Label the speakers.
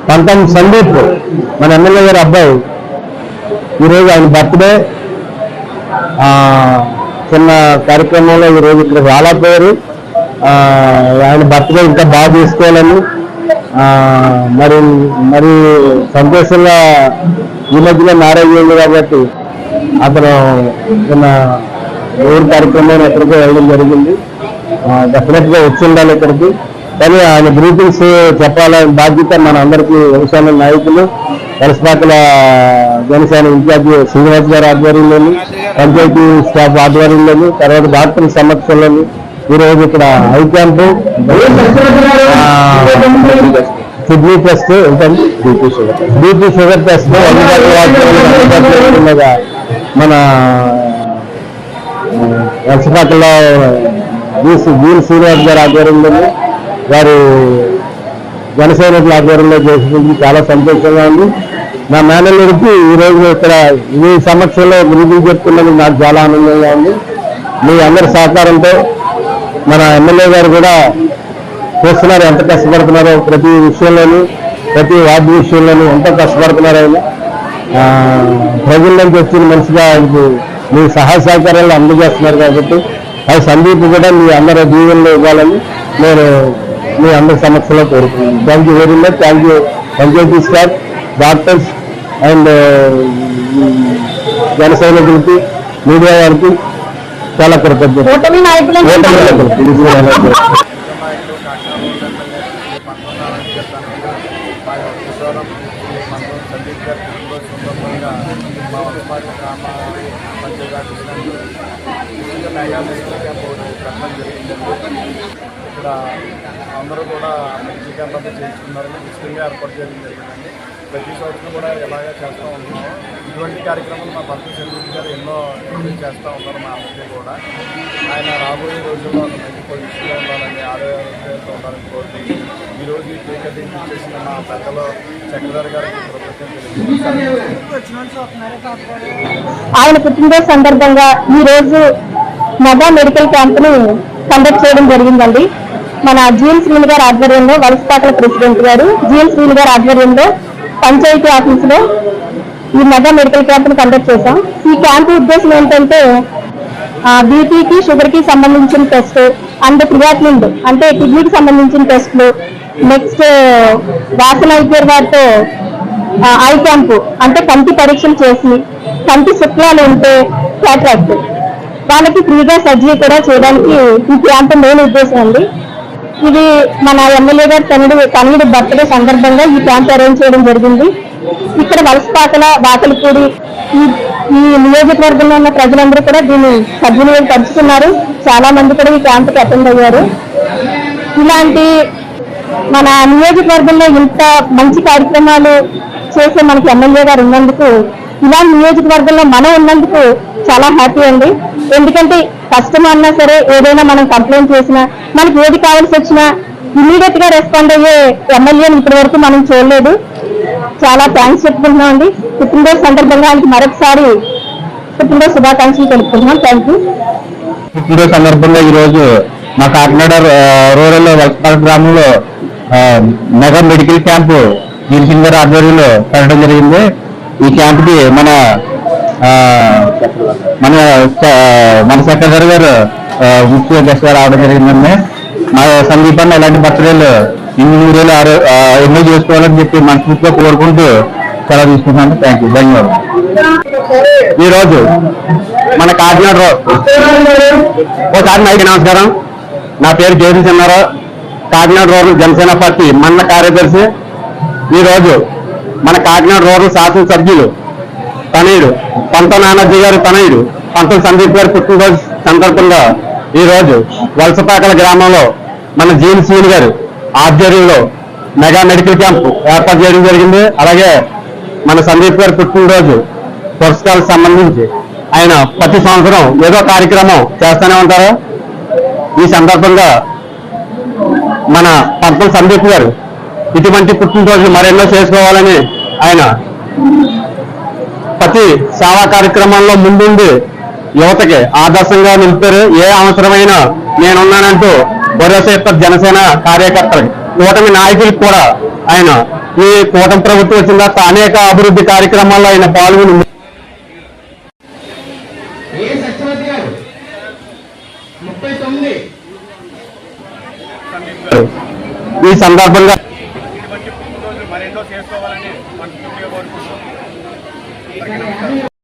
Speaker 1: పంతం సందీప్ మన ఎమ్మెల్యే గారి అబ్బాయి ఈరోజు ఆయన బర్త్డే చిన్న కార్యక్రమంలో ఈరోజు ఇక్కడ రాలేకపోయారు. ఆయన బర్త్డే ఇంకా బాగా చేసుకోవాలని మరి మరి సంతోషంగా ఈ మధ్యలో మ్యారేజ్ అయింది కాబట్టి అతను చిన్న ఊరు కార్యక్రమం ఎక్కడికో వెళ్ళడం జరిగింది. డెఫినెట్గా వచ్చి ఉండాలి ఇక్కడికి. కానీ ఆయన గ్రీటింగ్స్ చెప్పాలని బాధ్యత మన అందరికీ వ్యవసాయ నాయకులు వలసపాకల జనసేన ఇన్ఛార్జి శ్రీనివాస్ గారి ఆధ్వర్యంలోని పంచాయతీ స్టాఫ్ ఆధ్వర్యంలోని తర్వాత డాక్టర్ సమక్షంలోని ఈరోజు ఇక్కడ ఐ క్యాంపు కిడ్నీ టెస్ట్ ఏంటంటే బీపీ షుగర్ టెస్ట్ మన వలసపాకలో వీల్ శ్రీనివాస్ గారి ఆధ్వర్యంలోని వారు జనసైనికుల ఆధ్వర్యంలో చేసినందుకు చాలా సంతోషంగా ఉంది. నా మేనల్లుడికి ఈరోజు ఇక్కడ ఈ సమక్షంలో గురించి చెప్తున్నందుకు నాకు చాలా ఆనందంగా ఉంది. మీ అందరి సహకారంతో మన ఎమ్మెల్యే గారు కూడా చూస్తున్నారు ఎంత కష్టపడుతున్నారో, ప్రతి విషయంలోనూ ప్రతి వార్డు విషయంలోనూ ఎంత కష్టపడుతున్నారు. ఆయన ప్రజల నుంచి వచ్చిన మనిషిగా ఆయనకు మీ సహాయ సహకారాలు అందజేస్తున్నారు కాబట్టి అది సందీప్ కూడా మీ అందరూ దీవెనలు ఇవ్వాలని నేను మీ అందరి సమక్షంలో కోరుతున్నాను. Thank you very much. Thank you panchayati staff, doctors and జన సైనికులకి, మీడియా వారికి చాలా కృతజ్ఞతలు.
Speaker 2: ఇక్కడ అందరూ కూడా మెడికల్ క్యాంప్ అంతా చేయించుకున్నారని ఉచితంగా ఏర్పాటు చేయడం జరిగిందండి. ప్రతి సంవత్సరం కూడా ఇలాగే చేస్తూ ఉంటున్నాము. ఇటువంటి కార్యక్రమాలు మా భర్త చంద్రుడి గారు ఎన్నో చేస్తూ ఉన్నారు. మా అందరికీ కూడా ఆయన రాబోయే రోజుల్లో మంచి పొజిషన్లో ఉండాలని, ఆరోగ్యంతో ఉండాలని కోరుతుంది. ఈరోజు ఈ కేక్ కటింగ్ చేసిన మా పెద్దలు చక్రధర్ గారికి
Speaker 3: ఆయన పుట్టినరోజు సందర్భంగా ఈరోజు మెగా మెడికల్ క్యాంప్ని కండక్ట్ చేయడం జరిగిందండి. మన జిఎల్ శ్రీని గారి ఆధ్వర్యంలో, వలసపాకల ప్రెసిడెంట్ గారు జిఎల్ శ్రీని గారి ఆధ్వర్యంలో పంచాయతీ ఆఫీసులో ఈ మెగా మెడికల్ క్యాంప్ని కండక్ట్ చేశాం. ఈ క్యాంప్ ఉద్దేశం ఏంటంటే బీపీకి, షుగర్కి సంబంధించిన టెస్ట్ అండ్ క్రియాటినిన్ అంటే కిడ్నీకి సంబంధించిన టెస్టులు, నెక్స్ట్ వాసన అయిపోయారు వారితో ఐ క్యాంపు అంటే కంటి పరీక్షలు చేసి కంటి శుక్లాలు ఉంటే క్యాట్రాక్ట్ వాళ్ళకి ఫ్రీగా సర్జరీ కూడా చేయడానికి ఈ క్యాంప్ మెయిన్ ఉద్దేశం అండి. ఇది మన ఎమ్మెల్యే గారి తనయుడు బర్త్డే సందర్భంగా ఈ క్యాంప్ అరేంజ్ చేయడం జరిగింది. ఇక్కడ వలసపాకల, వాకలపూడి ఈ నియోజకవర్గంలో ఉన్న ప్రజలందరూ కూడా దీన్ని సద్వినియోగం పరుచుకున్నారు. చాలా మంది కూడా ఈ క్యాంప్కి అటెండ్ అయ్యారు. ఇలాంటి మన నియోజకవర్గంలో ఇంత మంచి కార్యక్రమాలు చేసే మనకి ఎమ్మెల్యే గారు ఉన్నందుకు, ఇలాంటి నియోజకవర్గంలో మనం ఉన్నందుకు చాలా హ్యాపీ అండి. ఎందుకంటే కష్టం అన్నా సరే, ఏదైనా మనం కంప్లైంట్ చేసినా, మనకి ఏది కావాల్సి వచ్చినా ఇమీడియట్ గా రెస్పాండ్ అయ్యే ఎమ్మెల్యేని ఇప్పటి వరకు మనం చూడలేదు. చాలా థ్యాంక్స్ చెప్పుకుంటున్నాం అండి. పుట్టినరోజు సందర్భంగా ఆయనకి మరొకసారి పుట్టినరోజు శుభాకాంక్షలు తెలుపుకుంటున్నాం. Thank you.
Speaker 1: పుట్టినరోజు సందర్భంగా ఈరోజు మా కాకినాడ రూరల్ వలసపాక గ్రామంలో మెగా మెడికల్ క్యాంపు జిల్సింగ్ గారి ఆధ్వర్యంలో పెట్టడం జరిగింది. ఈ క్యాంప్కి మన సెక్రటరీ గారు ముఖ్య గెస్ట్గా రావడం జరిగిందండి. మా సందీప్ అన్న ఇలాంటి బర్త్డేలు ఇన్ని రోజులు ఎన్నో చేసుకోవాలని చెప్పి మనస్ఫూర్తిగా కోరుకుంటూ సెలవు తీసుకుంటున్నాను. థ్యాంక్ యూ, ధన్యవాదాలు. ఈరోజు మన కాకినాడ ఒకసారి నైట్ నమస్కారం. నా పేరు జేసీ చెన్నారావు, కాకినాడ రూరల్ జనసేన పార్టీ మండల కార్యదర్శి. ఈరోజు మన కాకినాడ రూరల్ శాసనసభ్యులు తనయుడు పంతం నానాజీ గారు తనయుడు పంతం సందీప్ గారి పుట్టినరోజు సందర్భంగా ఈరోజు వలసపాకల గ్రామంలో మన జిఎల్ శ్రీని గారు ఆధ్వర్యంలో మెగా మెడికల్ క్యాంప్ ఏర్పాటు చేయడం జరిగింది. అలాగే మన సందీప్ గారి పుట్టినరోజు పురస్కారాలకు సంబంధించి ఆయన ప్రతి సంవత్సరం ఏదో కార్యక్రమం చేస్తూనే ఉంటారు. ఈ సందర్భంగా మన పంతం సందీప్ గారు ఇటువంటి పుట్టినరోజు మరెన్నో చేసుకోవాలని ఆయన ప్రతి సేవా కార్యక్రమాల్లో ముందుండి యువతకి ఆదర్శంగా నిలిపారు. ఏ అవసరమైనా నేనున్నానంటూ భరోసా ఇస్తారు జనసేన కార్యకర్తలకి, కూటమి నాయకులకు కూడా ఆయన ఈ కూటమి ప్రభుత్వం వచ్చిన తర్వాత అనేక అభివృద్ధి కార్యక్రమాల్లో ఆయన పాల్గొని ఈ సందర్భంగా
Speaker 2: ఇటువంటి పుట్టినరోజులు మరెన్నో చేసుకోవాలని మనస్ఫూర్తిగా కోరుకుంటున్నాం.